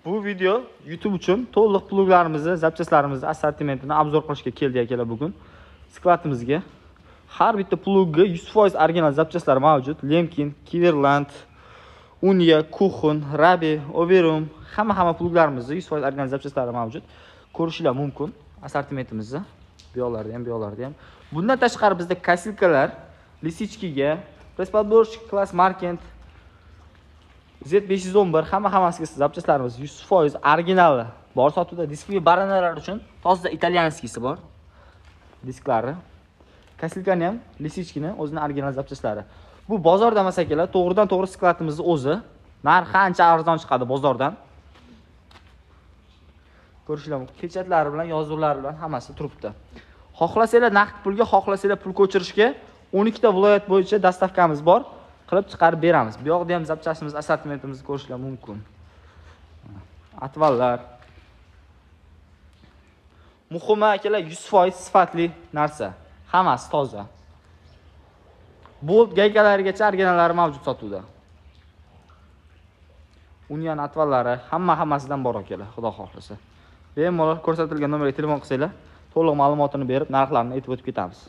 Bu video YouTube uchun to'liq pluglarimizni, zapchastlarimizni assortimentini obzor qilishga keldik akalar bugun. Skladimizga har bitta plugga 100% original zapchastlar mavjud. Lemkin, Kiverland, Unia, Kuchen, Rabi, Overum hamma pluglarimizda 100% original zapchastlari mavjud. Ko'rishinglar mumkin assortimentimizni. Bu yoqlarda ham. Bundan tashqari bizda kasilkalar, lisichkiga, Press-подборщик, Class Markent, Z511 hammasiga zapchastlarimiz 100% originali bor sotuvda. Diskli baranalar uchun toza italyanskisi bor. Disklari. Kasilkani ham, lisichkini o'zining original zapchastlari. Bu bozorda emas akalar, to'g'ridan-to'g'ri skladimizning o'zi. Narxi ancha arzon chiqadi bozordan. Ko'rishinglar mumkin. Pechatlari bilan, yozuvlari bilan hammasi turibdi. Xohlasanglar naqd pulga, xohlasanglar pul ko'chirishga 12 ta viloyat bo'yicha dastavkamiz bor. Qilib chiqarib beramiz. Bu yoqda ham zapchastimiz, assortimentimizni ko'rishinglar mumkin. Atvallar. Muhimi akalar 100% sifatli narsa. Hammasi toza. Bolt gaykalarigacha originallari mavjud sotuvda. Union atvallari hammasidan bor akalar, xudo xohlasa. Bemalol ko'rsatilgan nomerga telefon qilsanglar, to'liq ma'lumotini berib, narxlarini aytib o'tib ketamiz.